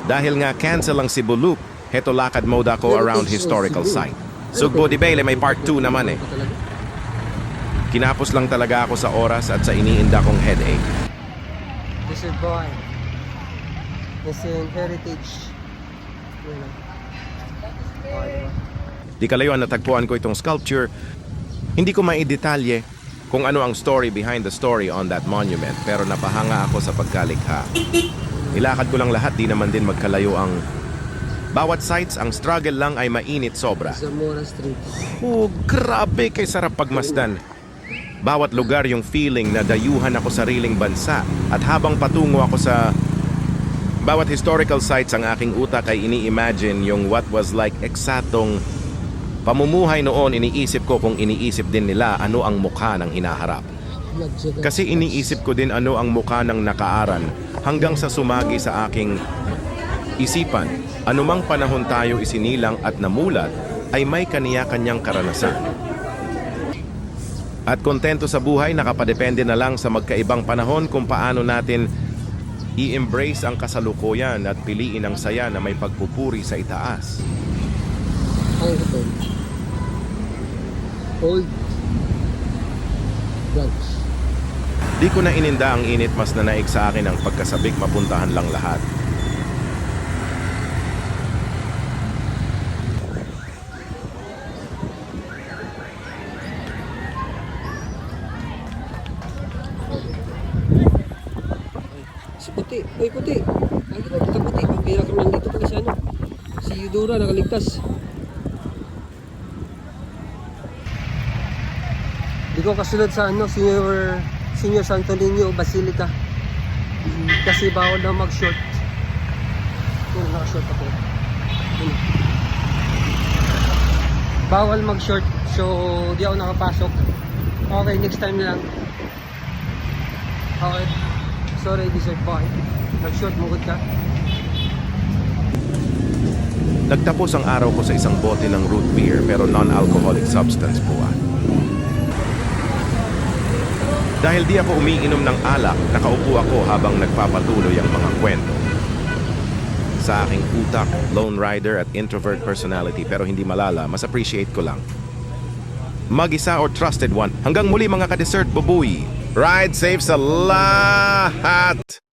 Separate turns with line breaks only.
Dahil nga cancel ang Cebu Loop, heto lakad mode ako around historical site. Sugbo di Bele, may part 2 naman eh. Kinapos lang talaga ako sa oras at sa iniinda kong headache.
This is boy. This is heritage. Yun o. Okay, diba?
Di kalayuan natagpuan ko itong sculpture. Hindi ko maidetalye kung ano ang story behind the story on that monument, pero napahanga ako sa pagkalikha. Ilakad ko lang lahat, di naman din magkalayo ang bawat sites. Ang struggle lang ay mainit sobra.
Zamora Street.
Oh, grabe kay sarap pagmasdan. Bawat lugar yung feeling na dayuhan ako sariling bansa, at habang patungo ako sa bawat historical sites, ang aking utak ay ini-imagine yung what was like eksaktong pamumuhay noon. Iniisip ko kung iniisip din nila ano ang mukha ng hinaharap. Kasi iniisip ko din ano ang mukha ng nakaaran, hanggang sa sumagi sa aking isipan. Anumang panahon tayo isinilang at namulat, ay may kaniya-kanyang karanasan. At kontento sa buhay, nakapadepende na lang sa magkaibang panahon kung paano natin i-embrace ang kasalukuyan at piliin ang saya na may pagpupuri sa itaas.
Ay, ito. Old branch.
Di ko na ininda ang init, mas nanaig sa akin ang pagkasabik, mapuntahan lang lahat.
Si Puti. Uy, Puti. Lagi na kita Puti. Pambira ka man dito pag ano. Si Yudora nakaligtas. Di ko kasunod sa ano, Senior Santo Niño Basilica. Kasi bawal daw mag-short. Yun, naka-short ako. Yun. Bawal mag-short. So, di ako nakapasok. Okay, next time na lang. Okay. Sorry, deserve po. Nag-short, mukod ka.
Nagtapos ang araw ko sa isang bote ng root beer, pero non-alcoholic substance po. Dahil di ako umiinom ng alak, nakaupo ako habang nagpapatuloy ang mga kwento. Sa aking utak, lone rider at introvert personality, pero hindi malala, mas appreciate ko lang. Mag-isa or trusted one. Hanggang muli mga ka-dessert bubuy. Ride safe sa lahat!